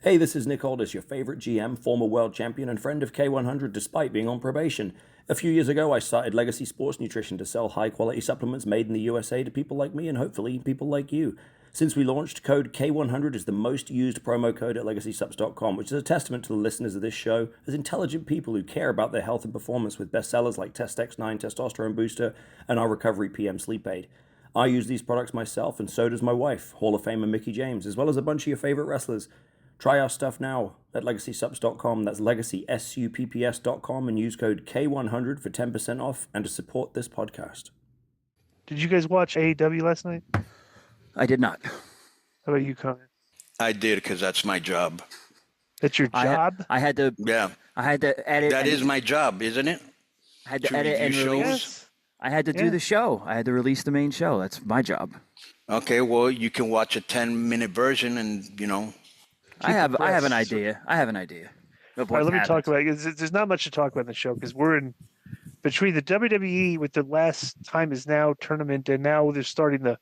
Hey, this is Nick Aldis, your favorite GM, former world champion, and friend of K100 despite being on probation. A few years ago, I started Legacy Sports Nutrition to sell high-quality supplements made in the USA to people like me and hopefully people like you. Since we launched, code K100 is the most used promo code at LegacySups.com, which is a testament to the listeners of this show as intelligent people who care about their health and performance with bestsellers like Test X9 Testosterone Booster and our Recovery PM Sleep Aid. I use these products myself, and so does my wife, Hall of Famer Mickie James, as well as a bunch of your favorite wrestlers. Try our stuff now at LegacySups.com, that's LegacySupps.com, and use code K100 for 10% off and to support this podcast. Did you guys watch AEW last night? I did not. How about you, Konnan? I did because that's my job. That's your job? I had to. Yeah. I had to edit. That is my job, isn't it? I had to edit and release. Yes. I had to do the show. I had to release the main show. That's my job. Okay, well, you can watch a 10-minute version and, I have an idea. All right, let me talk about it. There's not much to talk about in the show because we're in between the WWE with the Last Time Is Now tournament and now they're starting the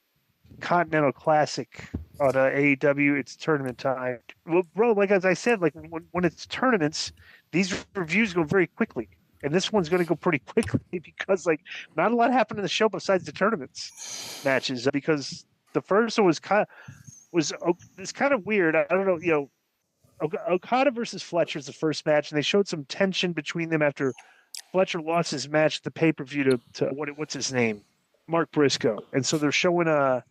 Continental Classic on AEW. It's tournament time. Well, bro, like as I said, like when it's tournaments, these reviews go very quickly. And this one's going to go pretty quickly because, like, not a lot happened in the show besides the tournaments matches. Because the first one it's kind of weird. I don't know, Okada versus Fletcher is the first match, and they showed some tension between them after Fletcher lost his match at the pay-per-view to what's his name, Mark Briscoe, and so they're showing a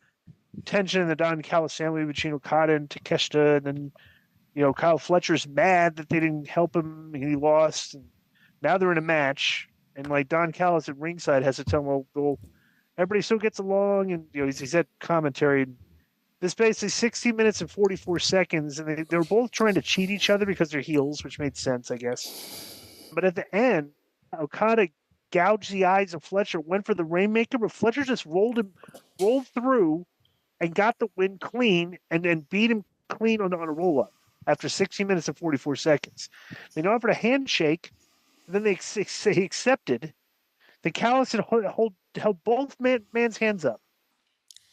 tension in the Don Callis family between Okada and Takeshita, and then Kyle Fletcher's mad that they didn't help him and he lost. And now they're in a match, and like Don Callis at ringside has to tell him, well everybody still gets along, and he's at commentary. This basically 60 minutes and 44 seconds, and they were both trying to cheat each other because they're heels, which made sense, I guess. But at the end, Okada gouged the eyes of Fletcher, went for the Rainmaker, but Fletcher just rolled through and got the win clean, and then beat him clean on a roll-up after 60 minutes and 44 seconds. They offered a handshake, and then they accepted. The Callis had held both man's hands up.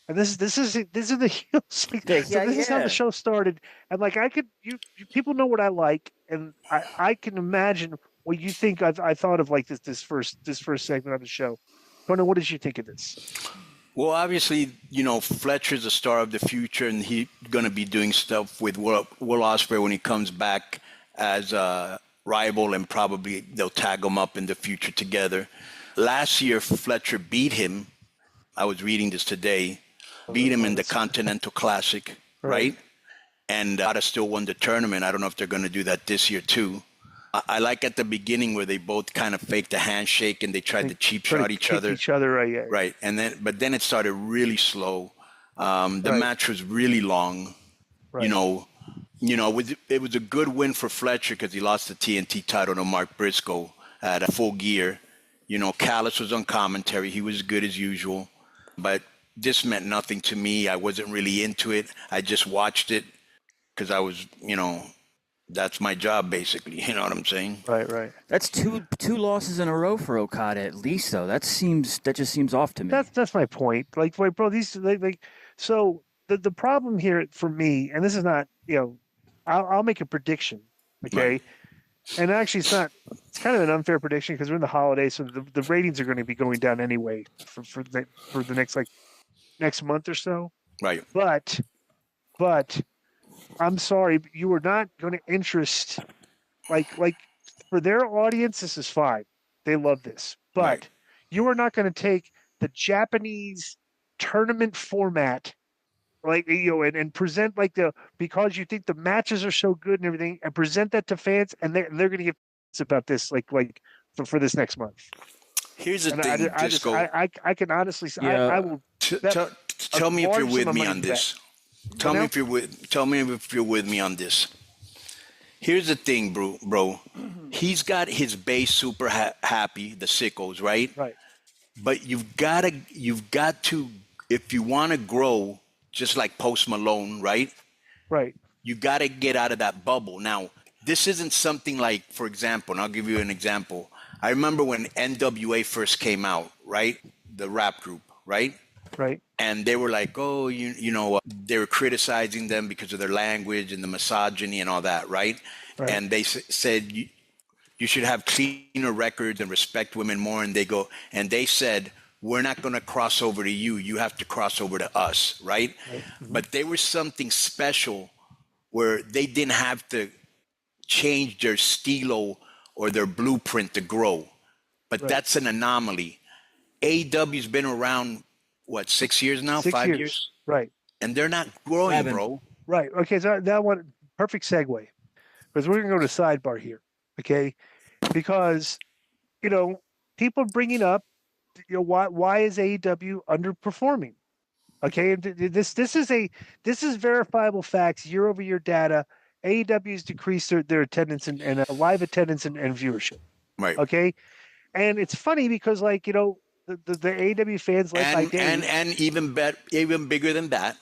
And this is the heels. This is how the show started. And like you people know what I like, and I can imagine what you think. I thought of like this first segment of the show. Konnan, what did you think of this? Well, obviously, Fletcher's a star of the future, and he's going to be doing stuff with Will Ospreay when he comes back as a rival, and probably they'll tag him up in the future together. Last year, Fletcher beat him. I was reading this today. Beat him in the Continental Classic, right? And Okada still won the tournament. I don't know if they're going to do that this year too. I like at the beginning where they both kind of faked a handshake and they tried to cheap shot each other. Right. And but then it started really slow. The match was really long. Right. It was a good win for Fletcher because he lost the TNT title to Mark Briscoe at a Full Gear. Callis was on commentary. He was good as usual, but this meant nothing to me. I wasn't really into it. I just watched it because I was, that's my job basically. You know what I'm saying? Right. That's two losses in a row for Okada at least, though. That just seems off to me. That's my point. Like, bro, these so the problem here for me, and this is not, I'll make a prediction, okay? Right. And actually, it's kind of an unfair prediction because we're in the holidays, so the ratings are going to be going down anyway for the next month or so. Right. But I'm sorry, you are not going to interest like for their audience, this is fine. They love this. But you are not going to take the Japanese tournament format and present because you think the matches are so good and everything, and present that to fans, and they're going to get about this for this next month. Here's the thing, I can honestly say I will. Tell me if you're with me on this. Tell me if you're with me on this. Here's the thing, bro. Mm-hmm. He's got his base super happy, the sickos, right? Right. But you've got to, if you want to grow, just like Post Malone, right? Right. You got to get out of that bubble. Now, this isn't something like, for example, and I'll give you an example. I remember when NWA first came out, right? The rap group, right? Right. And they were like, oh, they were criticizing them because of their language and the misogyny and all that, right? Right. And they said you should have cleaner records and respect women more. And they said, we're not going to cross over to you. You have to cross over to us, right? Mm-hmm. But there was something special where they didn't have to change their stilo or their blueprint to grow. But that's an anomaly. AEW's been around, 6 years now? 5 years? Right. And they're not growing, bro. Right. Okay, so that one, perfect segue. Because we're going to go to sidebar here, okay? Because, people bringing up, why is AEW underperforming? Okay, this is verifiable facts, year-over-year data. AEW's decreased their attendance and live attendance and viewership. Right. Okay, and it's funny because the AEW fans like Dave, and even bigger than that,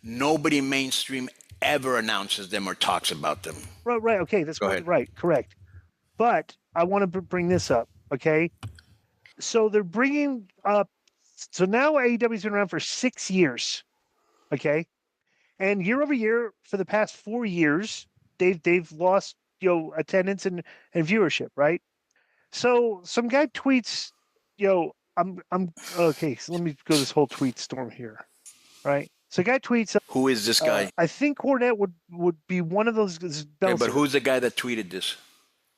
nobody mainstream ever announces them or talks about them. Right. Okay, that's right. Correct. But I want to bring this up. Okay, so they're bringing up. So now AEW's been around for 6 years. Okay, and year over year for the past 4 years, they've lost attendance and viewership. Right. So some guy tweets, I'm okay. So let me go this whole tweet storm here, right? So a guy tweets. Who is this guy? I think Cornette would be one of those. Yeah, but who's the guy that tweeted this?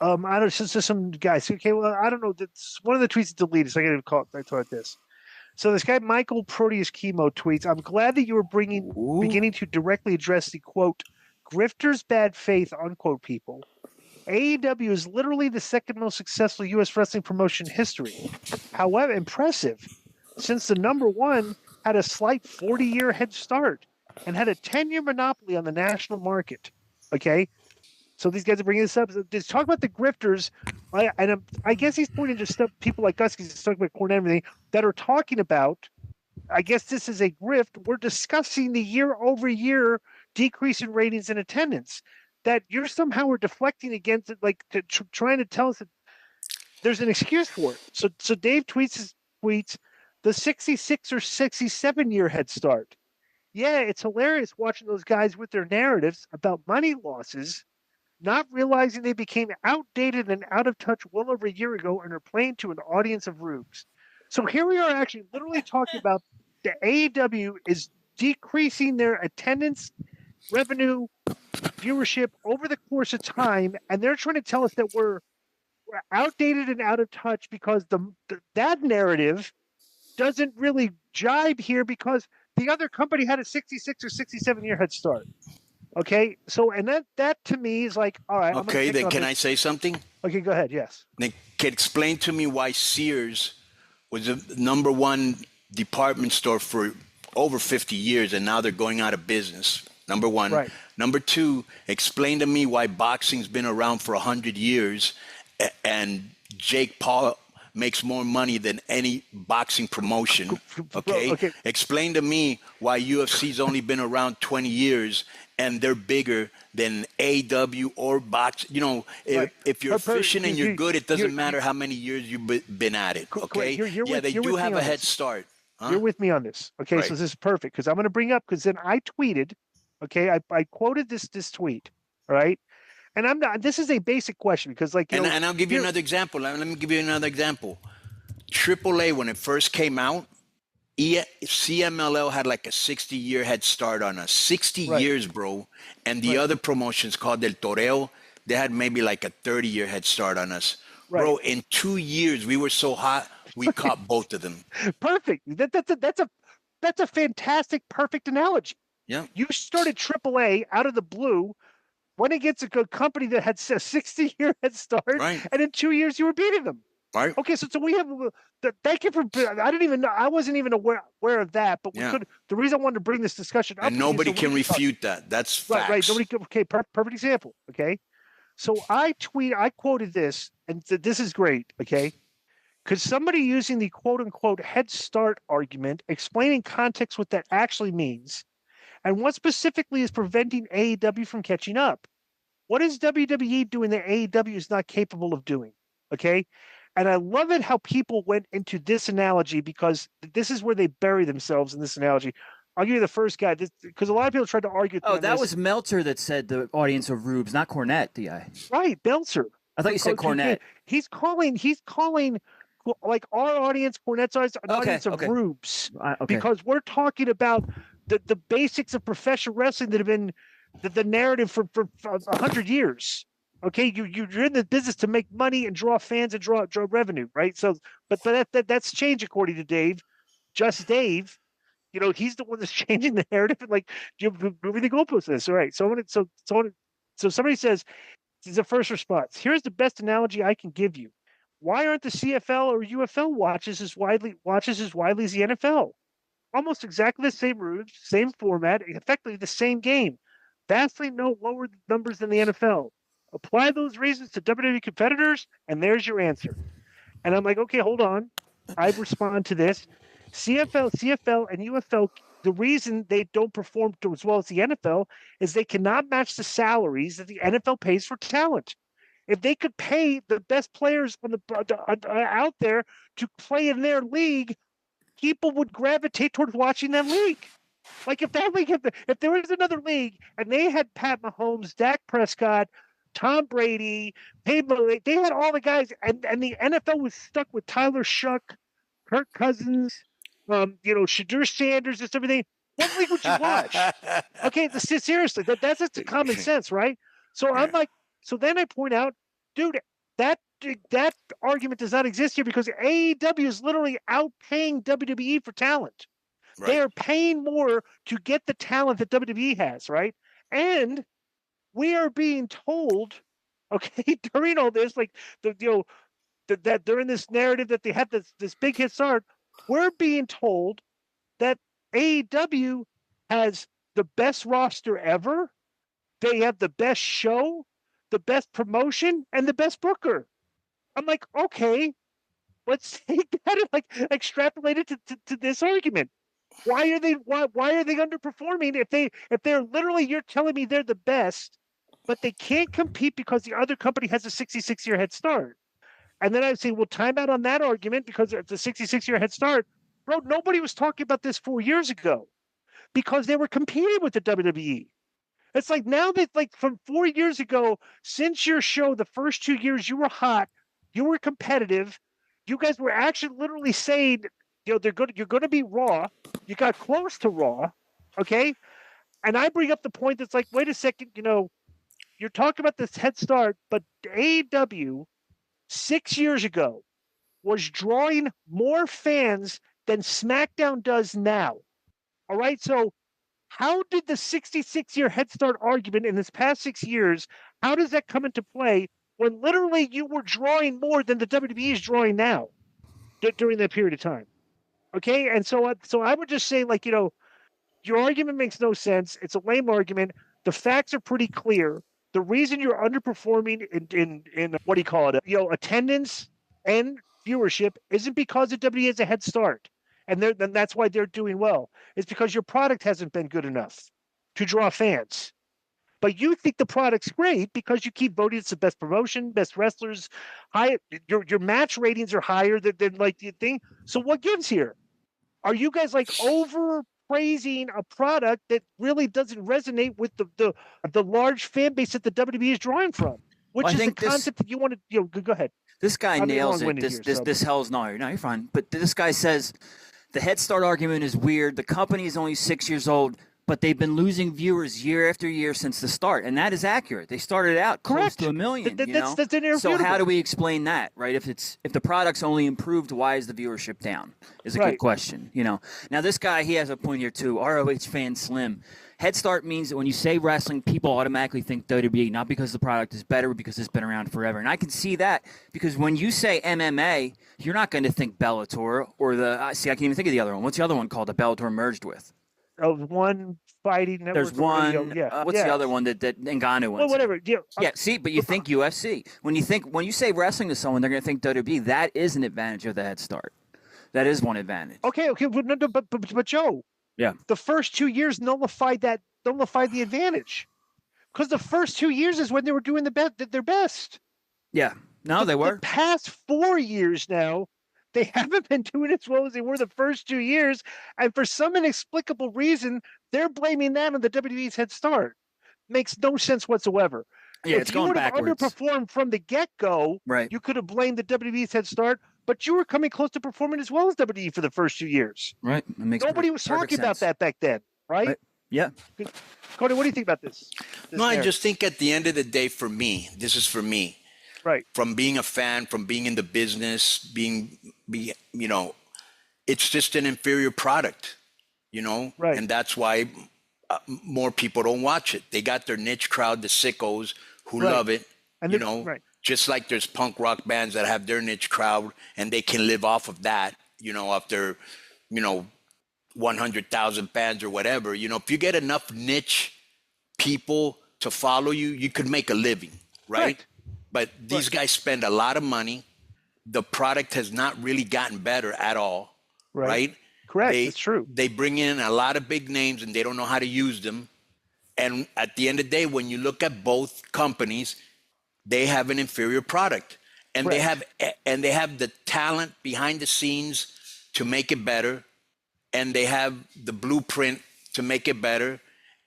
I don't know. It's just some guys. Okay, well, I don't know. That's one of the tweets is deleted, so I got to call it. I thought this. So this guy Michael Proteus Chemo tweets. I'm glad that you were beginning to directly address the quote grifters' bad faith unquote people. AEW is literally the second most successful U.S. wrestling promotion in history. However, impressive, since the number one had a slight 40-year head start and had a 10-year monopoly on the national market. Okay? So these guys are bringing this up. Just talk about the grifters. I guess he's pointing to stuff, people like us, because he's talking about Cornette and everything, that are talking about, I guess this is a grift. We're discussing the year-over-year decrease in ratings and attendance. That you're somehow are deflecting against it, trying to tell us that there's an excuse for it. So Dave tweets the 66 or 67-year head start. Yeah, it's hilarious watching those guys with their narratives about money losses, not realizing they became outdated and out of touch well over a year ago and are playing to an audience of rubes. So here we are actually literally talking about the AEW is decreasing their attendance, revenue, viewership over the course of time, and they're trying to tell us that we're outdated and out of touch because that narrative doesn't really jibe here because the other company had a 66 or 67-year head start. Okay, so and that to me is like, all right. Okay, then can I say something? Okay, go ahead. Yes. Nick, can explain to me why Sears was the number one department store for over 50 years, and now they're going out of business. Number one. Right. Number two, explain to me why boxing's been around for 100 years and Jake Paul makes more money than any boxing promotion. Okay? Explain to me why UFC's only been around 20 years and they're bigger than AEW or box. If you're efficient and you're good, it doesn't matter how many years you've been at it. Okay? They do have a head start. Huh? You're with me on this. Okay, right. So this is perfect because I'm going to bring up because then I tweeted. Okay, I quoted this tweet, all right? And I'm not. This is a basic question because, and I'll give you another example. Let me give you another example. AAA, when it first came out, CMLL had like a 60-year head start on us. 60 years, bro. And the other promotions called Del Toreo, they had maybe like a 30-year head start on us. Right. Bro, in 2 years, we were so hot, we caught both of them. Perfect. That's a fantastic, perfect analogy. Yeah. You started AAA out of the blue when it gets a good company that had a 60-year head start, right. And in 2 years you were beating them. Right. Okay, so we have. Thank you for. I didn't even know. I wasn't even aware of that. But we could. The reason I wanted to bring this discussion up, and nobody can refute that. That's facts. Right. Nobody. Okay. Perfect example. Okay. So I quoted this, and this is great. Okay. Could somebody using the quote unquote head start argument explaining context what that actually means? And what specifically is preventing AEW from catching up? What is WWE doing that AEW is not capable of doing? Okay. And I love it how people went into this analogy because this is where they bury themselves in this analogy. I'll give you the first guy because a lot of people tried to argue. Oh, that was Meltzer that said the audience of rubes, not Cornette, Di. Right, Meltzer. I thought you said Cornette. He's calling like our audience, Cornette's audience, an audience of rubes. Because we're talking about the basics of professional wrestling that have been the narrative for 100 years. Okay, you're in the business to make money and draw fans and draw revenue, right? So, but that's changed according to Dave, just Dave. He's the one that's changing the narrative and like moving the goalposts. This, all right? So somebody says, this is the first response. Here's the best analogy I can give you. Why aren't the CFL or UFL watches as widely as the NFL? Almost exactly the same rules, same format, effectively the same game. Vastly no lower numbers than the NFL. Apply those reasons to WWE competitors, and there's your answer. And I'm like, okay, hold on. I respond to this. CFL, and UFL, the reason they don't perform as well as the NFL is they cannot match the salaries that the NFL pays for talent. If they could pay the best players out there to play in their league, people would gravitate towards watching that league. Like if there was another league and they had Pat Mahomes, Dak Prescott, Tom Brady, they had all the guys, and the NFL was stuck with Tyler Shuck, Kirk Cousins, Shadur Sanders and everything. What league would you watch? Okay, seriously, that's just common sense, right? So I'm like, so then I point out, dude, that argument does not exist here because AEW is literally outpaying WWE for talent. Right. They are paying more to get the talent that WWE has, right? And we are being told, okay, during all this, like that during this narrative that they had this big hit start, we're being told that AEW has the best roster ever. They have the best show, the best promotion, and the best booker. I'm like, okay, let's take that and like extrapolate it to this argument. Why are they underperforming if they're literally, you're telling me they're the best, but they can't compete because the other company has a 66-year head start? And then I say, well, time out on that argument because it's a 66-year head start. Bro, nobody was talking about this 4 years ago because they were competing with the WWE. It's like now that like from 4 years ago, since your show, the first 2 years you were hot, you were competitive, you guys were actually literally saying, you're going to be Raw. You got close to Raw, okay? And I bring up the point that's like, wait a second, you're talking about this head start, but AEW 6 years ago was drawing more fans than SmackDown does now. All right, so how did the 66-year head start argument in this past 6 years, how does that come into play when literally you were drawing more than the WWE is drawing now during that period of time? Okay, and so I would just say, like, your argument makes no sense. It's a lame argument. The facts are pretty clear. The reason you're underperforming in what do you call it? Attendance and viewership isn't because the WWE has a head start, and that's why they're doing well. It's because your product hasn't been good enough to draw fans. But you think the product's great because you keep voting it's the best promotion, best wrestlers, high. Your match ratings are higher than like the thing. So what gives here? Are you guys like overpraising a product that really doesn't resonate with the large fan base that the WWE is drawing from? Which is the concept that you want to go ahead. This guy nails it. This hell's no, you're fine. But this guy says the head start argument is weird. The company is only 6 years old, but they've been losing viewers year after year since the start, and that is accurate. They started out close to 1 million. That's so how do we explain that, right? If the product's only improved, why is the viewership down? Is a good question. Now this guy, he has a point here too. ROH fan Slim. Head start means that when you say wrestling, people automatically think WWE, not because the product is better, but because it's been around forever. And I can see that because when you say MMA, you're not going to think Bellator or I can't even think of the other one. What's the other one called that Bellator merged with? One fighting network. There's one. What's the other one that Ngannou went? Well, whatever. See, but you think UFC. When you say wrestling to someone, they're going to think WWE. That is an advantage of the head start. That is one advantage. Okay, but Joe. Yeah. The first 2 years nullified the advantage, because the first 2 years is when they were doing their best. Yeah. No, they were. The past 4 years now, they haven't been doing as well as they were the first 2 years. And for some inexplicable reason, they're blaming that on the WWE's head start. Makes no sense whatsoever. Yeah, it's going backwards. If you would have underperformed from the get-go, right, you could have blamed the WWE's head start, but you were coming close to performing as well as WWE for the first 2 years. Right. Nobody was talking about that back then, right? Yeah. Cody, what do you think about this? No, I just think at the end of the day, for me, this is for me. Right. From being a fan, from being in the business, it's just an inferior product, Right. And that's why more people don't watch it. They got their niche crowd, the sickos who love it, and right. Just like there's punk rock bands that have their niche crowd and they can live off of that, off their, 100,000 fans or whatever. If you get enough niche people to follow you, you could make a living, right? But these guys spend a lot of money. The product has not really gotten better at all, right? Correct. It's true. They bring in a lot of big names and they don't know how to use them. And at the end of the day, when you look at both companies, they have an inferior product, and they have the talent behind the scenes to make it better, and they have the blueprint to make it better.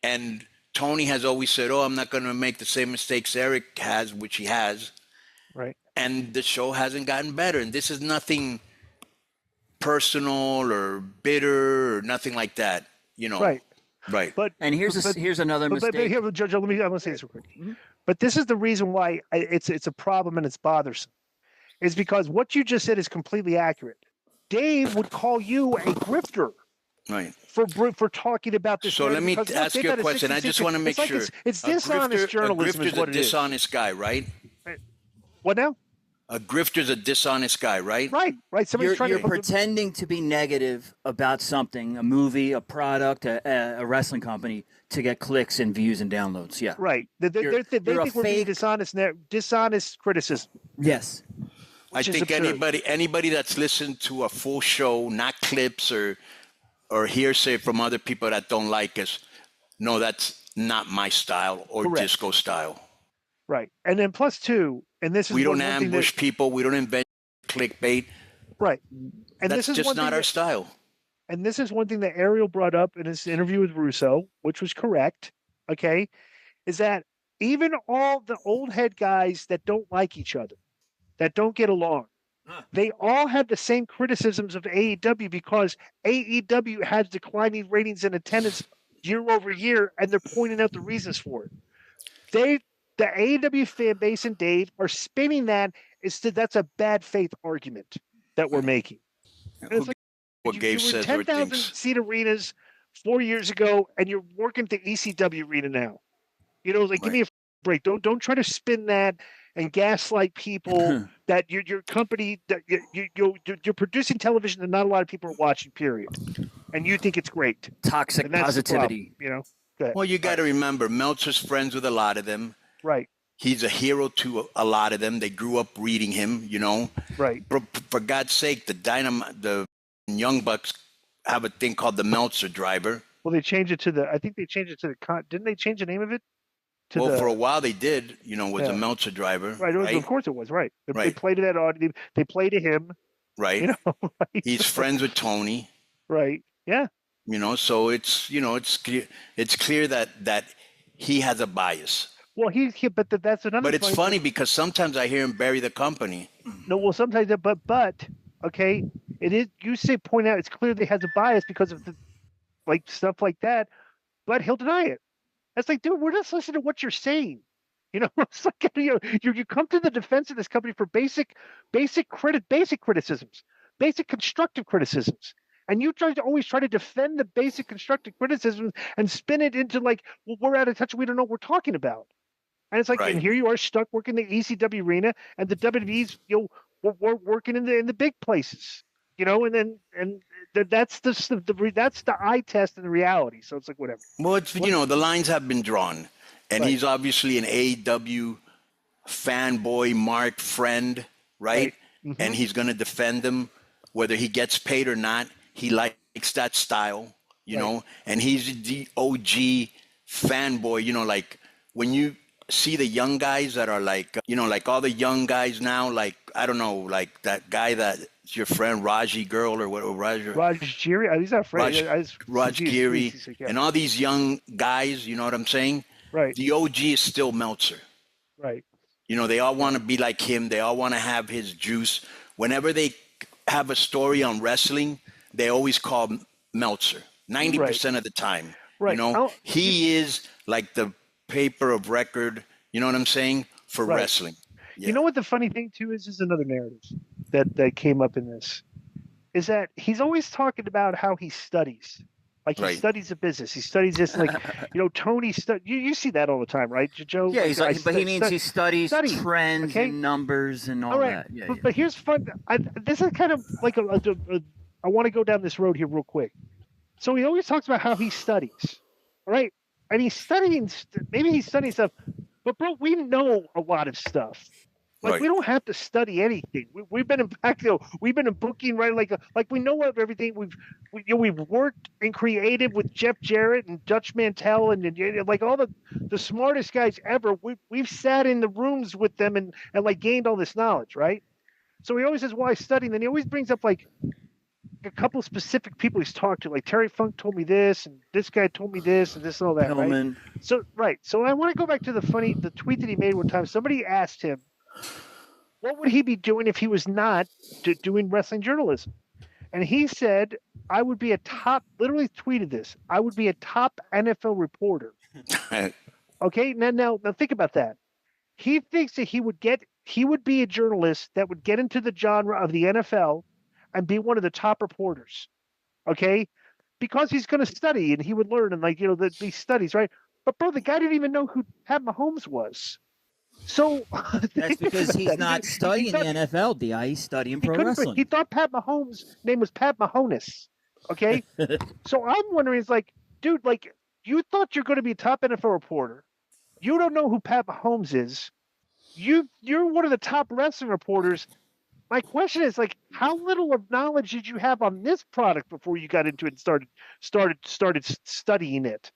And Tony has always said, "Oh, I'm not going to make the same mistakes Eric has," which he has. Right. And the show hasn't gotten better. And this is nothing personal or bitter or nothing like that, Right. Right. And here's another mistake. But here, Judge, I'm going to say this real quick. Mm-hmm. But this is the reason why it's a problem and it's bothersome. Is because what you just said is completely accurate. Dave would call you a grifter. Right. For talking about this. So let me ask you a question. I just want to make sure. It's dishonest journalism. A grifter's a dishonest guy, right? What now? A grifter's a dishonest guy, right? Right. You're pretending to be negative about something, a movie, a product, a wrestling company, to get clicks and views and downloads. Yeah. Right. They think we're being dishonest criticism. Yes. I think anybody that's listened to a full show, not clips or hearsay from other people that don't like us, no, that's not my style or disco style. Right. And then plus two, and this is we don't ambush people. We don't invent clickbait. Right. And that's just not our style. And this is one thing that Ariel brought up in his interview with Russo, which was correct. Okay. Is that even all the old head guys that don't like each other, that don't get along, they all have the same criticisms of AEW because AEW has declining ratings and attendance year over year, and they're pointing out the reasons for it. The AEW fan base and Dave are spinning that that's a bad faith argument that we're making. And it's like, what Gabe says, 10,000 seat arenas 4 years ago, and you're working the ECW arena now. Give me a break. Don't try to spin that and gaslight people that your company that you're producing television that not a lot of people are watching. Period. And you think it's great. Toxic positivity. Well, you got to remember, Meltzer's friends with a lot of them. Right. He's a hero to a lot of them. They grew up reading him. Right. For God's sake, the Young Bucks have a thing called the Meltzer driver. Well, they changed it to I think they changed it to didn't they change the name of it? For a while they did, was a Meltzer driver. Right. Of course it was, right. They played to that audience. They played to him. Right. Right? He's friends with Tony. Right. Yeah. So it's clear that he has a bias. Well, but that's another. But it's funny because sometimes I hear him bury the company. No, well, sometimes, but okay, it is. You point out it's clear that he has a bias because of stuff like that, but he'll deny it. It's like, dude, we're just listening to what you're saying. It's like you come to the defense of this company for basic criticisms, basic constructive criticisms. And you always try to defend the basic constructive criticisms and spin it into we're out of touch. We don't know what we're talking about. And it's like, and here you are stuck working the ECW arena, and the WWE's we're working in the big places, and that's the eye test and the reality. So it's like whatever. Well, it's the lines have been drawn, and he's obviously an AEW fanboy, Mark friend, right? Mm-hmm. And he's going to defend them whether he gets paid or not. He likes that style, you know, and he's the OG fanboy, when you see the young guys that are like, like all the young guys now, like, I don't know, like that guy that's your friend, Raji Girl or what, Raj Giri? He's not friend. Raj Giri, and all these young guys, you know what I'm saying? Right. The OG is still Meltzer. Right. They all want to be like him. They all want to have his juice. Whenever they have a story on wrestling, they always call Meltzer 90% of the time. Right. He is like the paper of record, you know what I'm saying, for wrestling. Yeah. You know what the funny thing too is another narrative that came up in this, is that he's always talking about how he studies. Like he studies the business. He studies this, like, Tony. You see that all the time, right, Joe? Yeah, he means he studies trends and numbers and all that. Yeah, but here's fun. This is kind of like I want to go down this road here real quick. So he always talks about how he studies, right? And he's studying. Maybe he's studying stuff, but bro, we know a lot of stuff. Like we don't have to study anything. We've been in we've been in booking, right? Like we know of everything. We've worked in creative with Jeff Jarrett and Dutch Mantell and like all the smartest guys ever. We've sat in the rooms with them and like gained all this knowledge, right? So he always says, "Why studying?" Then he always brings up like a couple of specific people he's talked to. Like Terry Funk told me this, and this guy told me this, and this and all that. Pillman. Right? So I want to go back to the tweet that he made one time. Somebody asked him, what would he be doing if he was not doing wrestling journalism? And he said, I would be literally tweeted this, I would be a top NFL reporter. Okay, now think about that. He thinks that he would be a journalist that would get into the genre of the NFL and be one of the top reporters. Okay? Because he's going to study and he would learn and these studies, right? But bro, the guy didn't even know who Pat Mahomes was. So that's because he's not studying the NFL, Di. He's studying pro wrestling. He thought Pat Mahomes' name was Pat Mahonis. Okay, so I'm wondering, it's like, dude, like you thought you're going to be a top NFL reporter. You don't know who Pat Mahomes is. You're one of the top wrestling reporters. My question is, like, how little of knowledge did you have on this product before you got into it and started studying it?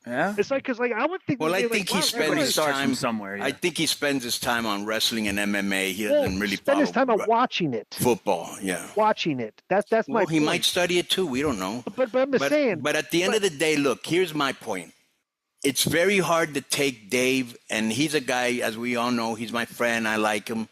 Yeah, it's like, because like I would think. Well, I think he spends his time somewhere. Yeah. I think he spends his time on wrestling and MMA. He doesn't really spend his time on watching it. Football, yeah. Watching it. That's my. He might study it too. We don't know. But I'm just saying. But at the end of the day, look. Here's my point. It's very hard to take Dave, and he's a guy, as we all know. He's my friend. I like him,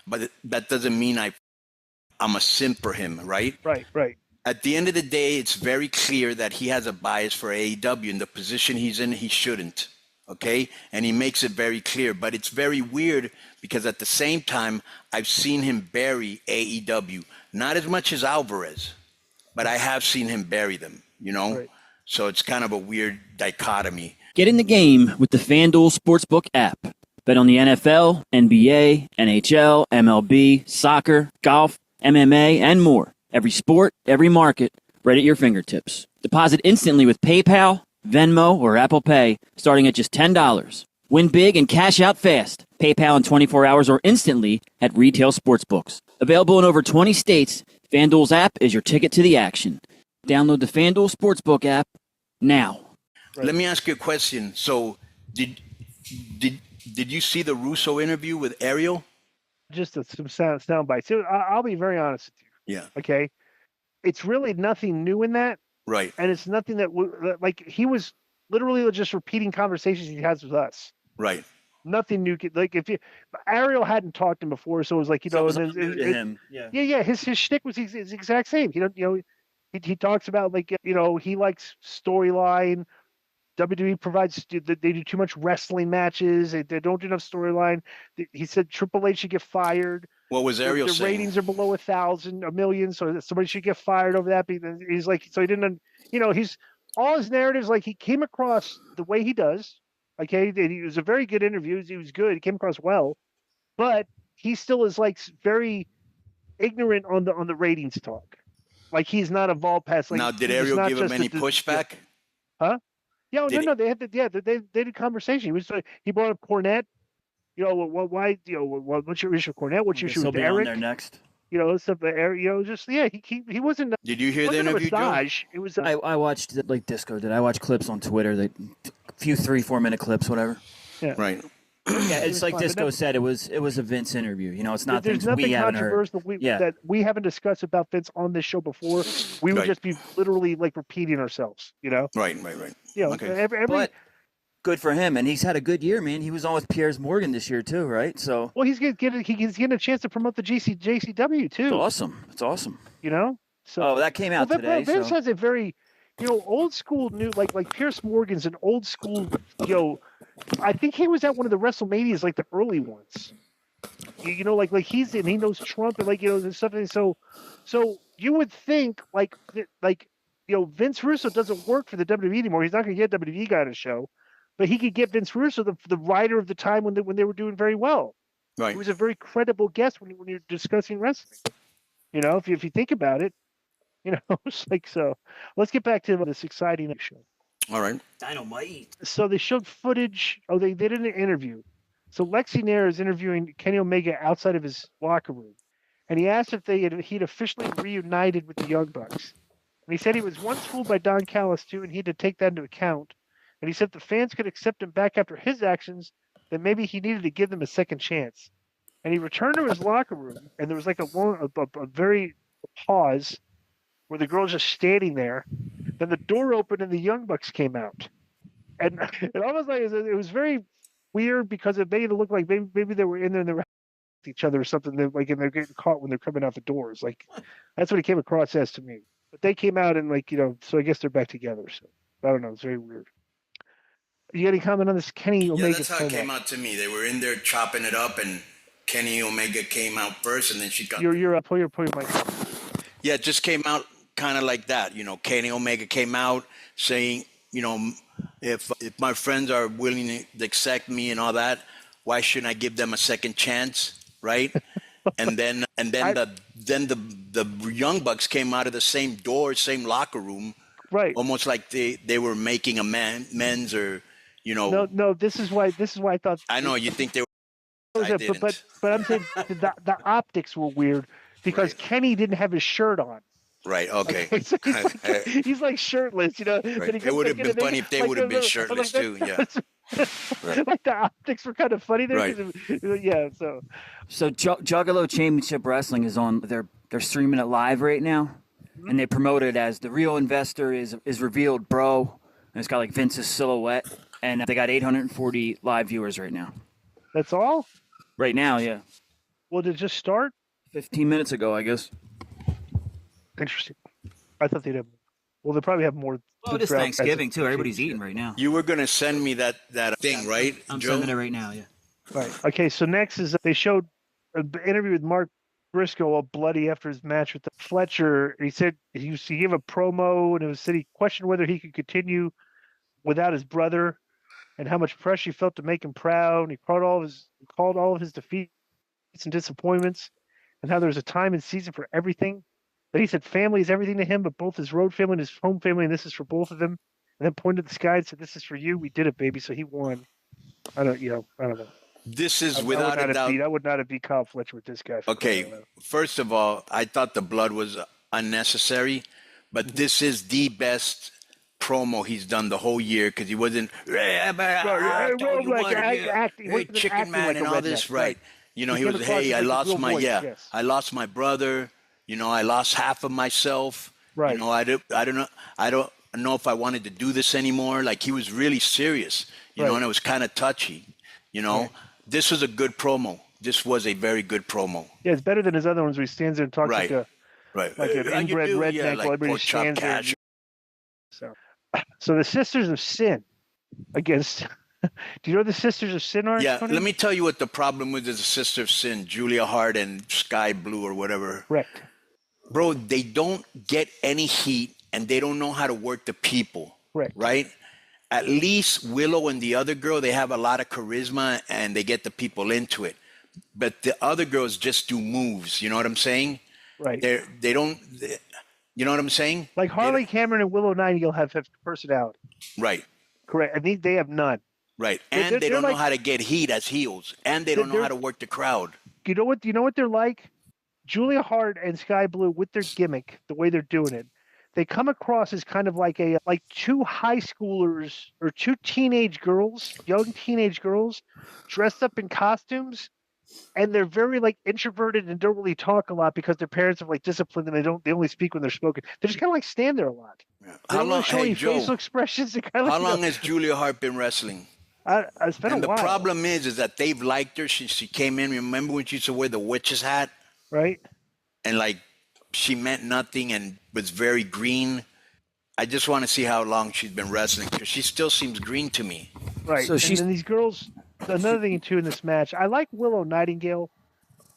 but that doesn't mean I'm a simp for him, right? Right. At the end of the day, it's very clear that he has a bias for AEW. In the position he's in, he shouldn't, okay? And he makes it very clear. But it's very weird because at the same time, I've seen him bury AEW. Not as much as Alvarez, but I have seen him bury them, Right. So it's kind of a weird dichotomy. Get in the game with the FanDuel Sportsbook app. Bet on the NFL, NBA, NHL, MLB, soccer, golf, MMA, and more. Every sport, every market, right at your fingertips. Deposit instantly with PayPal, Venmo, or Apple Pay, starting at just $10. Win big and cash out fast. PayPal in 24 hours or instantly at retail sportsbooks. Available in over 20 states, FanDuel's app is your ticket to the action. Download the FanDuel Sportsbook app now. Right. Let me ask you a question. So, did you see the Russo interview with Ariel? Just some sound bites. I'll be very honest with you. Yeah. Okay. It's really nothing new in that. Right. And it's nothing that like he was literally just repeating conversations he has with us. Right. Nothing new. Like Ariel hadn't talked to him before, so it was like him. Yeah. His shtick was his exact same. He talks about like he likes storyline. WWE provides, they do too much wrestling matches. They don't do enough storyline. He said Triple H should get fired. What was Ariel saying? The ratings are below 1,000, a million, so somebody should get fired over that. He's like, so he didn't, he's all his narratives, like he came across the way he does. Okay, he was a very good interview. He was good. He came across well, but he still is like very ignorant on the ratings talk. Like he's not evolved past. Like, now, did Ariel give him any pushback? Huh? Yeah, no. They had they did conversation. He brought up Cornette. Why? What's your issue with Cornette? What's your issue with Eric? There next. Stuff. Eric. He wasn't. Did you hear the interview, Joe? It was. I watched like Disco did. I watched clips on Twitter. A few 3-4 minute clips, whatever. Yeah. Right. Yeah, it's like Disco said. It was a Vince interview. It's not there's things nothing we haven't heard. controversial that we haven't discussed about Vince on this show before. We would just be literally like repeating ourselves. Right. Okay. But good for him, and he's had a good year, man. He was on with Piers Morgan this year too, right? So he's getting a chance to promote the JCW too. It's awesome. So that came out today. Vince has a very old school new like Piers Morgan's an old school I think he was at one of the WrestleManias, like the early ones. Like he's in. He knows Trump and and stuff. And so you would think Vince Russo doesn't work for the WWE anymore. He's not going to get WWE guy on a show, but he could get Vince Russo, the writer of the time when they were doing very well. Right. He was a very credible guest when you're discussing wrestling. If you think about it, it's like so. Let's get back to this exciting show. All right. Dynamite. So they showed footage. Oh, they did an interview. So Lexi Nair is interviewing Kenny Omega outside of his locker room. And he asked if he'd officially reunited with the Young Bucks. And he said he was once fooled by Don Callis, too, and he had to take that into account. And he said if the fans could accept him back after his actions, then maybe he needed to give them a second chance. And he returned to his locker room, and there was like a very pause where the girl's just standing there. Then the door opened and the Young Bucks came out. And it almost like it was very weird because it made it look like maybe they were in there and they were with each other or something. And they're getting caught when they're coming out the doors. Like that's what it came across as to me. But they came out and so I guess they're back together. So I don't know. It's very weird. You got any comment on this Kenny Omega? Yeah, that's how it came out to me. They were in there chopping it up, and Kenny Omega came out first, and then she got. You're pull your mic. Yeah, it just came out kind of like that. Kenny Omega came out saying, if my friends are willing to accept me and all that, why shouldn't I give them a second chance, right? and then the Young Bucks came out of the same door, same locker room, right? Almost like they were making a men's or No, this is why I thought. I know you think they were. But I'm saying the optics were weird because Kenny didn't have his shirt on. Right. Okay. So he's like shirtless, Right. It would have been funny if they would have been shirtless too. Yeah. Right. Like the optics were kind of funny there. Right. Yeah. So Juggalo Championship Wrestling is on. They're streaming it live right now, and they promote it as the real investor is revealed, bro. And it's got like Vince's silhouette, and they got 840 live viewers right now. That's all. Right now, yeah. Well, did it just start? 15 minutes ago, I guess. Interesting. I thought they'd have. Well, they probably have more. Well, it is Thanksgiving too. Everybody's eating right now. You were gonna send me that thing, right? I'm Joe? sending it right now. Yeah. Right. Okay. So next is they showed an interview with Mark Briscoe, all bloody after his match with the Fletcher. He said he gave a promo, and it said he questioned whether he could continue without his brother, and how much pressure he felt to make him proud. And he called all of his defeats and disappointments, and how there's a time and season for everything. Then he said family is everything to him, but both his road family and his home family, and this is for both of them. And then pointed to the sky and said, "This is for you. We did it, baby." So he won. I don't know. This is without a doubt. I would not have beat Kyle Fletcher with this guy. Okay, first of all, I thought the blood was unnecessary, but this is the best promo he's done the whole year because he wasn't chicken man and all this, right? He was, hey, I lost my brother. I lost half of myself. Right. I don't know if I wanted to do this anymore. Like he was really serious, and it was kind of touchy. Right. This was a good promo. This was a very good promo. Yeah, it's better than his other ones where he stands there and talks like an inbred redneck while everybody stands there. So the Sisters of Sin against. Do you know what the Sisters of Sin are? Yeah, Tony? Let me tell you what the problem with the Sisters of Sin, Julia Hart and Sky Blue or whatever. Correct. Bro, they don't get any heat and they don't know how to work the people. Correct. Right? At least Willow and the other girl, they have a lot of charisma and they get the people into it. But the other girls just do moves. You know what I'm saying? Right. They don't. You know what I'm saying? Like Harley Cameron and Willow Nightingale have personality. Right. Correct. I think they have none. Right. And they don't know how to get heat as heels. And they don't know how to work the crowd. You know what they're like? Julia Hart and Sky Blue with their gimmick, the way they're doing it. they come across as kind of like two high schoolers or two young teenage girls, dressed up in costumes, and they're very like introverted and don't really talk a lot because their parents have like disciplined them. They only speak when they're spoken. They just kind of like stand there a lot. Yeah. How long? Showing facial expressions. How long has Julia Hart been wrestling? It's been a while. And the problem is that they've liked her. She came in. Remember when she used to wear the witch's hat? Right. And like she meant nothing and was very green. I just want to see how long she's been wrestling because she still seems green to me. Right. So and these girls. Another thing too in this match, I like Willow Nightingale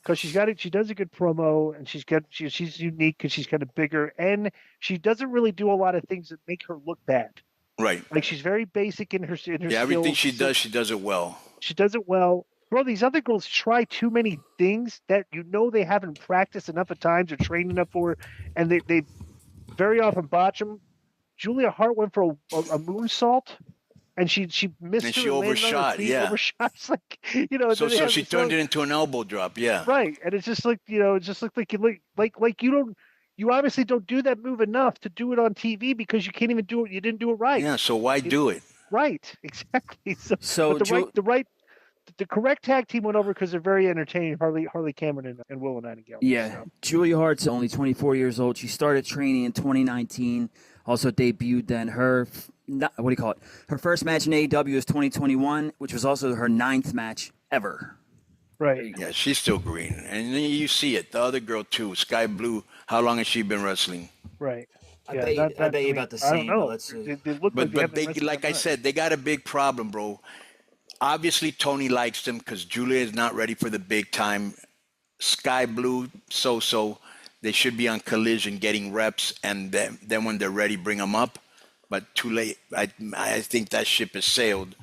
because she does a good promo and she's unique because she's kind of bigger and she doesn't really do a lot of things that make her look bad. Right. Like she's very basic in her skills. Everything she does it well. She does it well. Bro, these other girls try too many things that they haven't practiced enough at times or trained enough for, and they very often botch them. Julia Hart went for a moonsault, and she missed and her. she overshot, overshot. It's like, So she turned it into an elbow drop, yeah. Right, and it's just like it just looked like you obviously don't do that move enough to do it on TV because you can't even do it. You didn't do it right. Yeah, so why do it? Right, exactly. So the correct tag team went over because they're very entertaining. Harley Cameron and Willow Nightingale. Yeah, so. Julia Hart's only 24 years old. She started training in 2019. Also debuted then her first match in AEW was 2021, which was also her 9th match ever. Right. Yeah, she's still green, and you see it. The other girl too, Sky Blue. How long has she been wrestling? Right. I bet you about the same. I don't know. Let's see. But they like I said, they got a big problem, bro. Obviously, Tony likes them because Julia is not ready for the big time. Sky Blue, so. They should be on Collision getting reps, and then when they're ready, bring them up. But too late. I think that ship has sailed.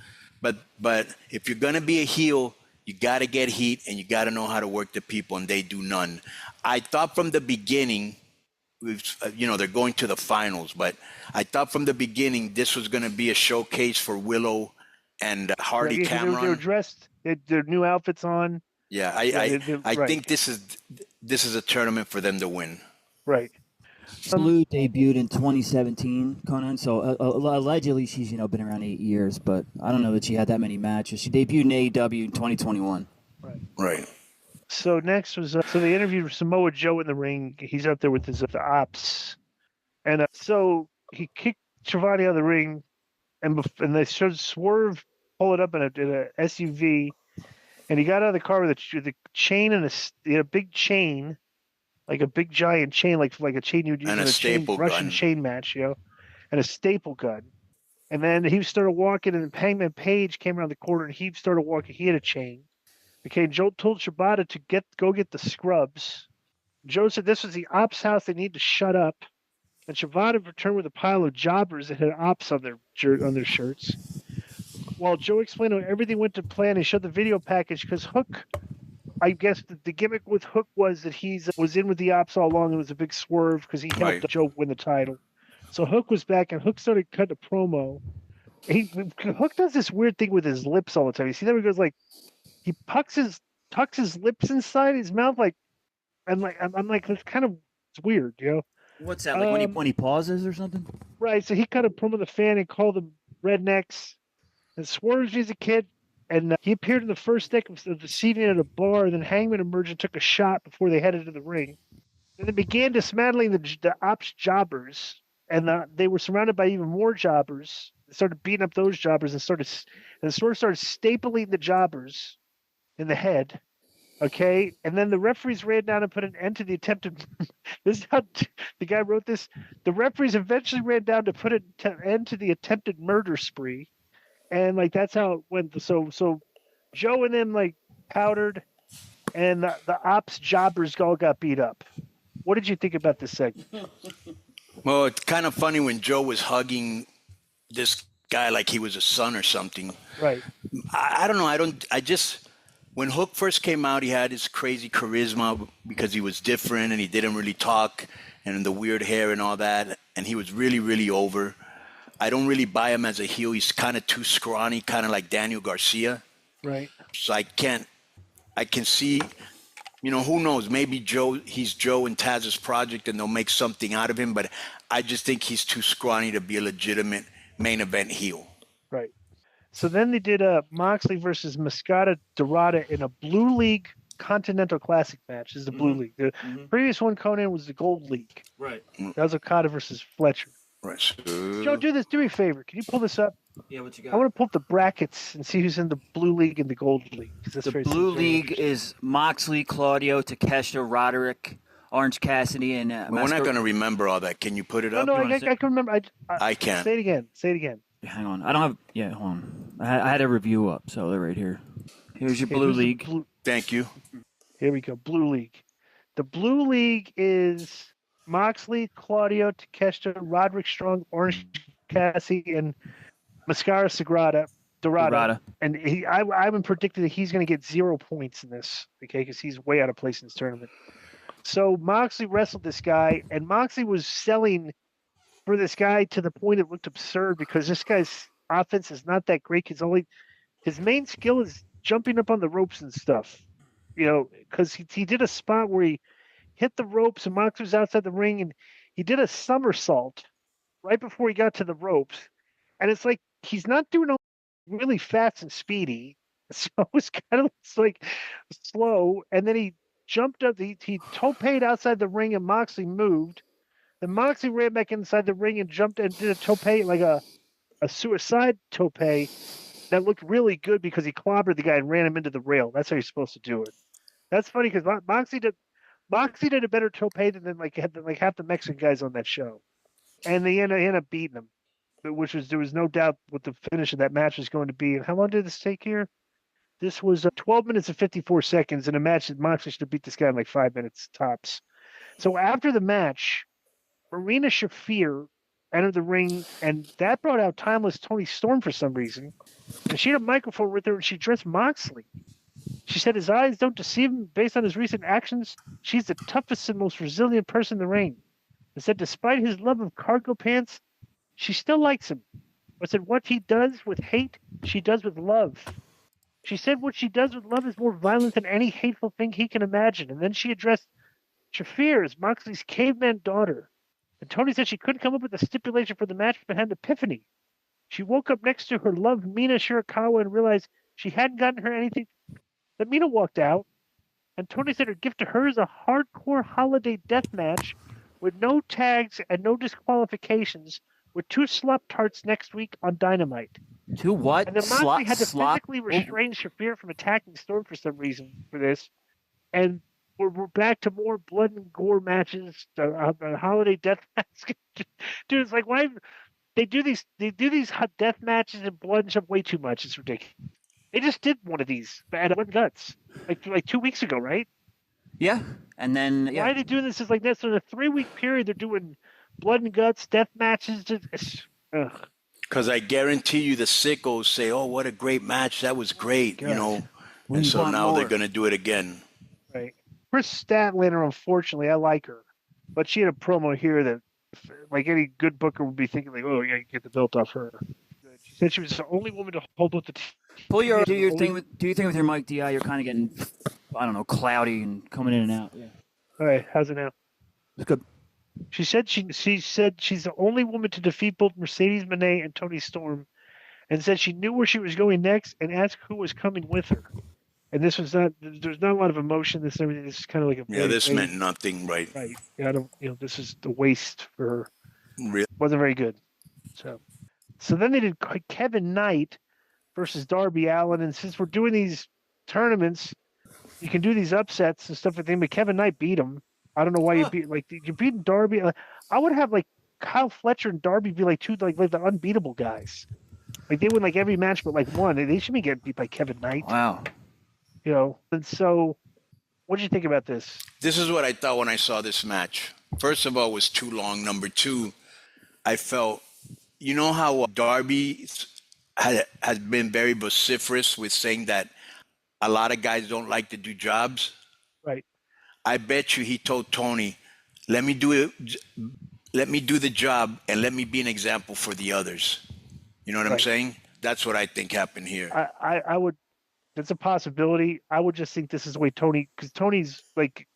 But if you're going to be a heel, you got to get heat, and you got to know how to work the people, and they do none. I thought from the beginning, they're going to the finals, but I thought from the beginning this was going to be a showcase for Willow and Hardy Cameron. They were dressed, their new outfits on. Yeah, I think this is a tournament for them to win. Right. Blue debuted in 2017, Konnan. So allegedly she's been around 8 years, but I don't know that she had that many matches. She debuted in AEW in 2021. Right. So next was so they interviewed Samoa Joe in the ring. He's out there with the ops, and so he kicked Schiavone out of the ring, and they showed Swerve pull it up in a SUV. And he got out of the car with a chain and a big chain, like a big giant chain, like a chain you'd use in a Russian chain match, and a staple gun. And then he started walking, and Hangman Page came around the corner, and he started walking. He had a chain. Okay, Joe told Shibata to go get the scrubs. Joe said this was the ops house. They need to shut up. And Shibata returned with a pile of jobbers that had ops on their shirts. While Joe explained how everything went to plan, he showed the video package because Hook, I guess the gimmick with Hook was that he was in with the ops all along. It was a big swerve because he helped Joe win the title. So Hook was back, and Hook started cutting a promo. Hook does this weird thing with his lips all the time. You see that he goes he tucks his lips inside his mouth, I'm like it's weird, What's that, like when he pauses or something? Right. So he cut a promo to the fan and called them rednecks. And Swerve is a kid, and he appeared in the first deck of the seating at a bar. And then Hangman emerged and took a shot before they headed to the ring. And they began dismantling the ops jobbers, and they were surrounded by even more jobbers. They started beating up those jobbers, and Swerve started stapling the jobbers in the head. Okay, and then the referees ran down and put an end to the attempted. This is how the guy wrote this. The referees eventually ran down to put an end to the attempted murder spree. And that's how it went. So Joe and them powdered, and the ops jobbers all got beat up. What did you think about this segment? Well, it's kind of funny when Joe was hugging this guy like he was a son or something. Right. I don't know. When Hook first came out, he had his crazy charisma because he was different and he didn't really talk, and the weird hair and all that, and he was really, really over. I don't really buy him as a heel. He's kind of too scrawny, kind of like Daniel Garcia. Right. So I can see Who knows? Maybe he's Joe and Taz's project and they'll make something out of him, but I just think he's too scrawny to be a legitimate main event heel. Right. So then they did a Moxley versus Mascara Dorada in a Blue League Continental Classic match. This is the Blue League. The previous one, Konnan, was the Gold League. Right. That was Okada versus Fletcher. Right. Joe, do me a favor. Can you pull this up? Yeah, what you got? I want to pull up the brackets and see who's in the Blue League and the Gold League. The Blue League is Moxley, Claudio, Takeshita, Roderick, Orange Cassidy, and we're not going to remember all that. Can you put it up? No, I can remember. I can't. Say it again. Hang on. I don't have. Yeah, hold on. I had a review up, so they're right here. Here's your Blue League. Thank you. Here we go. Blue League. The Blue League is Moxley, Claudio, Takeshita, Roderick Strong, Orange Cassidy, and Mascara Dorada. And I've been predicting that he's going to get 0 points in this, okay, because he's way out of place in this tournament. So Moxley wrestled this guy, and Moxley was selling for this guy to the point it looked absurd because this guy's offense is not that great. His main skill is jumping up on the ropes and stuff, because he did a spot where he hit the ropes and Moxley was outside the ring, and he did a somersault right before he got to the ropes. And it's like he's not doing really fast and speedy, so it's kind of like slow. And then he jumped up, he tope'd outside the ring, and Moxley moved. Then Moxley ran back inside the ring and jumped and did a tope, like a suicide tope that looked really good because he clobbered the guy and ran him into the rail. That's how you're supposed to do it. That's funny because Moxley did a better tope than half the Mexican guys on that show, and they ended up beating him. There was no doubt what the finish of that match was going to be. And how long did this take here? This was 12 minutes and 54 seconds in a match that Moxley should have beat this guy in like 5 minutes tops. So after the match, Marina Shafir entered the ring, and that brought out Timeless Toni Storm for some reason. And she had a microphone with her, and she addressed Moxley. She said his eyes don't deceive him based on his recent actions. She's the toughest and most resilient person in the ring. And said despite his love of cargo pants, she still likes him. But said what he does with hate, she does with love. She said what she does with love is more violent than any hateful thing he can imagine. And then she addressed Shafir as Moxley's caveman daughter. And Tony said she couldn't come up with a stipulation for the match but had an epiphany. She woke up next to her love, Mina Shirakawa, and realized she hadn't gotten her anything. Then Mina walked out, and Tony said her gift to her is a hardcore holiday death match with no tags and no disqualifications with 2 slop tarts next week on Dynamite. 2 what? And then Moxley had to physically restrain Shafir from attacking Storm for some reason for this. And we're back to more blood and gore matches, holiday death match. Dude, it's like, why they do these death matches and blood and stuff way too much. It's ridiculous. They just did one of these at Blood and Guts like 2 weeks ago, right? Yeah, and then why are they doing this? Is like this in a 3-week period. They're doing blood and guts, death matches. Because I guarantee you, the sickos say, "Oh, what a great match! That was great," And so now they're going to do it again. Right. Chris Statlander, unfortunately, I like her, but she had a promo here that, like any good booker would be thinking, like, "Oh, yeah, you get the belt off her." She said she was the only woman to hold up the. Do your thing with your mic, Di. You're kind of getting, I don't know, cloudy and coming in and out. Yeah. All right, how's it now? It's good. She said she's the only woman to defeat both Mercedes Moné and Toni Storm, and said she knew where she was going next and asked who was coming with her. And this was not. There's not a lot of emotion. This and everything. This is kind of like a. This meant nothing, right? Right. Yeah. I don't. This is the waste for her. Really? Wasn't very good. So then they did Kevin Knight versus Darby Allin, and since we're doing these tournaments, you can do these upsets and stuff like that. But Kevin Knight beat him. I don't know why you beat Darby. I would have like Kyle Fletcher and Darby be like the unbeatable guys. Like they win like every match but like one. They should be getting beat by Kevin Knight. Wow. And so what did you think about this? This is what I thought when I saw this match. First of all, it was too long. Number 2, I felt, how Darby has been very vociferous with saying that a lot of guys don't like to do jobs. Right. I bet you he told Tony, let me do the job and let me be an example for the others. You know what I'm saying? That's what I think happened here. I would It's a possibility. I would just think this is the way Tony, because Tony's like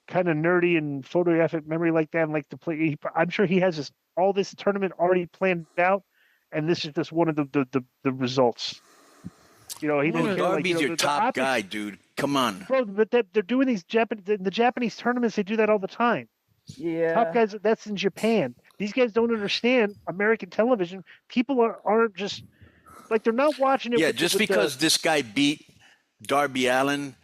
kind of nerdy and photographic memory like that, and like to play. I'm sure he has all this tournament already planned out, and this is just one of the results. He didn't care. Darby's your top guy, dude. Come on, bro. But they're doing these the Japanese tournaments. They do that all the time. Yeah, top guys. That's in Japan. These guys don't understand American television. People aren't just like they're not watching it. Yeah, just because this guy beat Darby Allin,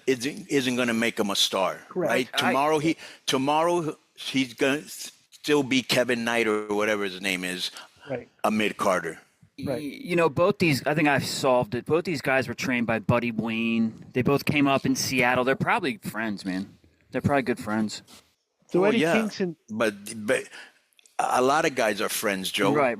isn't going to make him a star, correct. Right? Tomorrow he's going to still be Kevin Knight or whatever his name is, right? Amid Carter. Right. Both these, I think I've solved it. Both these guys were trained by Buddy Wayne. They both came up in Seattle. They're probably friends, man. They're probably good friends. So Eddie Kingston, but a lot of guys are friends, Joe. Right.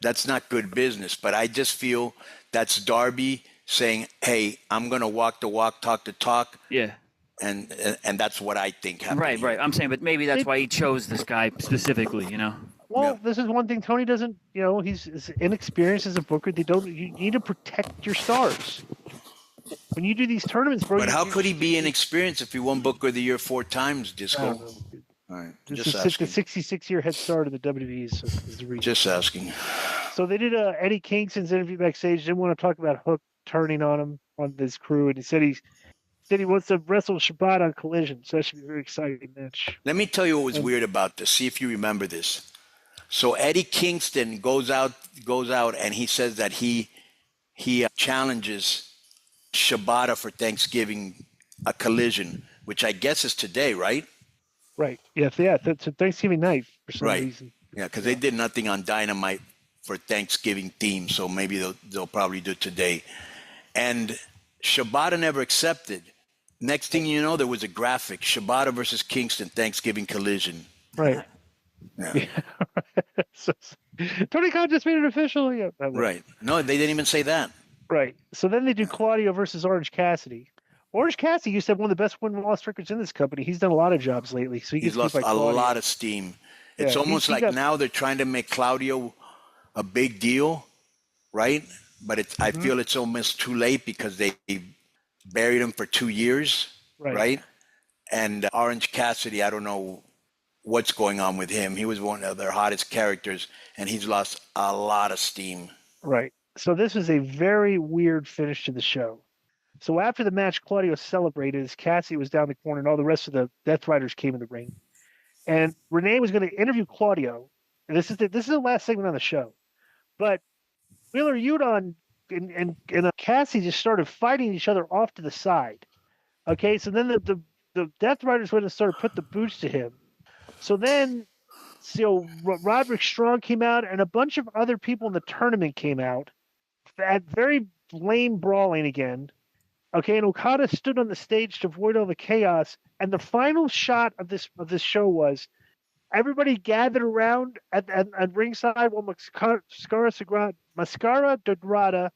That's not good business. But I just feel that's Darby saying, "Hey, I'm gonna walk the walk, talk the talk." Yeah. And that's what I think happened. Right. I'm saying, but maybe that's why he chose this guy specifically. Well, this is one thing Tony doesn't. He's inexperienced as a booker. You need to protect your stars. When you do these tournaments, bro. But how could he be inexperienced if he won Booker of the Year 4 times, Disco? All right, just asking. The 66-year head start of the WWE is the reason. Just asking. So they did Eddie Kingston's interview backstage. Didn't want to talk about Hook turning on him on this crew, and he said he wants to wrestle Shabbat on Collision. So that should be a very exciting match. Let me tell you what was weird about this. See if you remember this. So Eddie Kingston goes out, and he says that he challenges Shibata for Thanksgiving, a Collision, which I guess is today, right? Right. Yeah. It's a Thanksgiving night for some reason. Yeah, because they did nothing on Dynamite for Thanksgiving theme, so maybe they'll probably do it today. And Shibata never accepted. Next thing you know, there was a graphic: Shibata versus Kingston Thanksgiving Collision. Right. Yeah. So, Tony Khan just made it official. Yeah. Right. No, they didn't even say that. Right. So then they do Claudio versus Orange Cassidy. Orange Cassidy used to have one of the best win-loss records in this company. He's done a lot of jobs lately. So he's lost a lot of steam. It's almost like now they're trying to make Claudio a big deal, right? But I feel it's almost too late because they buried him for 2 years, right? And Orange Cassidy, I don't know what's going on with him. He was one of their hottest characters, and he's lost a lot of steam. Right. So this is a very weird finish to the show. So after the match, Claudio celebrated as Cassidy was down the corner, and all the rest of the Death Riders came in the ring. And Renee was going to interview Claudio. And this is the last segment on the show. But Wheeler Yuta and Cassidy just started fighting each other off to the side. Okay, so then the Death Riders went and started put the boots to him. So then, Roderick Strong came out, and a bunch of other people in the tournament came out. At very lame brawling again. Okay, and Okada stood on the stage to avoid all the chaos. And the final shot of this show was everybody gathered around at ringside while Mascara Dorada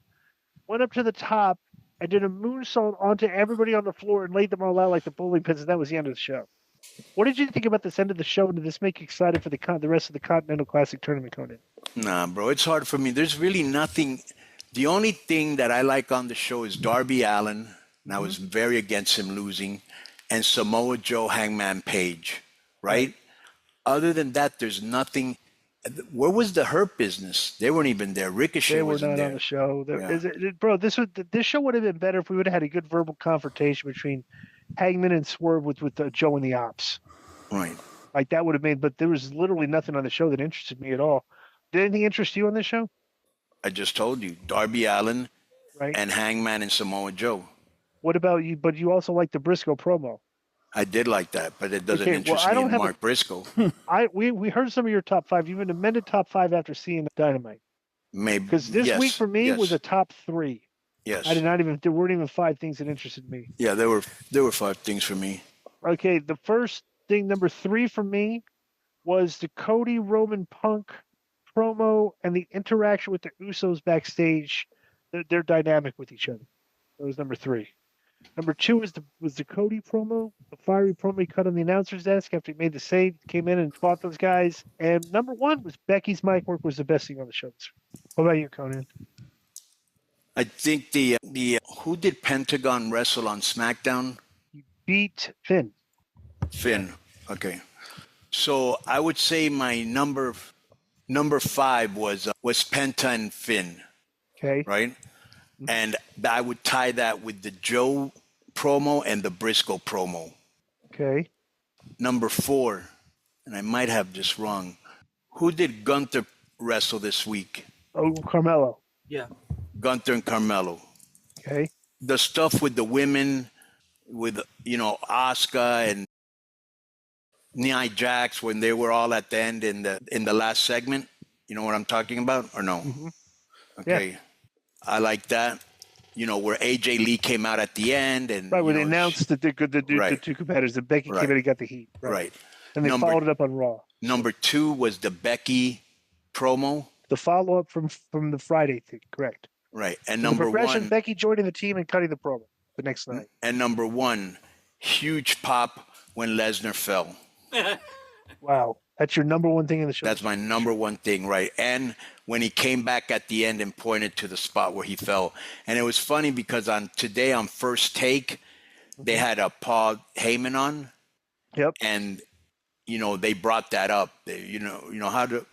went up to the top and did a moonsault onto everybody on the floor and laid them all out like the bowling pins, and that was the end of the show. What did you think about this end of the show? And did this make you excited for the rest of the Continental Classic tournament, Konnan? Nah, bro, it's hard for me. There's really nothing. The only thing that I like on the show is Darby Allin, and I was very against him losing, and Samoa Joe, Hangman Page, right? Other than that, there's nothing. Where was the Hurt Business? They weren't even there. Ricochet wasn't there. They were not on the show. Bro, this show would have been better if we would have had a good verbal confrontation between Hangman and Swerve with Joe and the Ops. Right. Like that would have made, but there was literally nothing on the show that interested me at all. Did anything interest you on this show? I just told you, Darby Allin, right, and Hangman and Samoa Joe. What about you? But you also like the Briscoe promo. I did like that, but it doesn't interest me in Mark Briscoe. We heard some of your top five. You've an amended top five after seeing Dynamite. Maybe because this week for me was a top three. Yes, there weren't even five things that interested me. Yeah, there were 5 things for me. Okay, the first thing, number 3 for me, was the Cody Roman Punk promo and the interaction with the Usos backstage. Their dynamic with each other. That was number 3. Number 2 was the Cody promo, the fiery promo he cut on the announcer's desk after he made the save, came in and fought those guys. And number 1 was Becky's mic work was the best thing on the show. What about you, Konnan? I think the who did Pentagon wrestle on SmackDown? He beat Finn. Finn. Okay. So I would say my number 5 was Penta and Finn. Okay. Right? And I would tie that with the Joe promo and the Briscoe promo. Okay. Number 4, and I might have this wrong. Who did Gunther wrestle this week? Oh, Carmelo. Yeah. Gunther and Carmelo. Okay. The stuff with the women, with, Asuka and Nia Jax when they were all at the end in the last segment. You know what I'm talking about or no? Mm-hmm. Okay. Yeah. I like that. Where AJ Lee came out at the end and right when they announced that the two competitors, that Becky came in and got the heat. Right. And they followed it up on Raw. Number 2 was the Becky promo. The follow up from the Friday thing, correct? Right. And so number the progression, 1, Becky joining the team and cutting the promo the next night. And number 1, huge pop when Lesnar fell. Wow. That's your number one thing in the show? That's my number one thing, right? And when he came back at the end and pointed to the spot where he fell. And it was funny because today on First Take, they had a Paul Heyman on. Yep. And, they brought that up. How do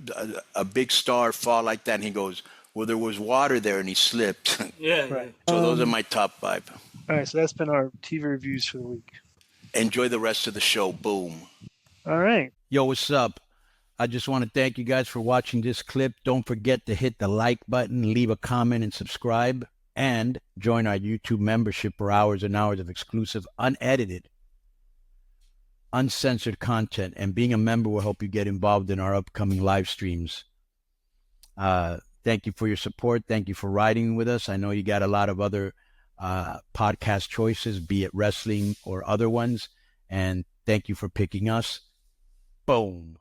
a big star fall like that? And he goes, well, there was water there and he slipped. Yeah. Right. So those are my top 5. All right. So that's been our TV reviews for the week. Enjoy the rest of the show. Boom. All right. Yo, what's up? I just want to thank you guys for watching this clip. Don't forget to hit the like button, leave a comment, and subscribe. And join our YouTube membership for hours and hours of exclusive, unedited, uncensored content. And being a member will help you get involved in our upcoming live streams. Thank you for your support. Thank you for riding with us. I know you got a lot of other podcast choices, be it wrestling or other ones. And thank you for picking us. Boom.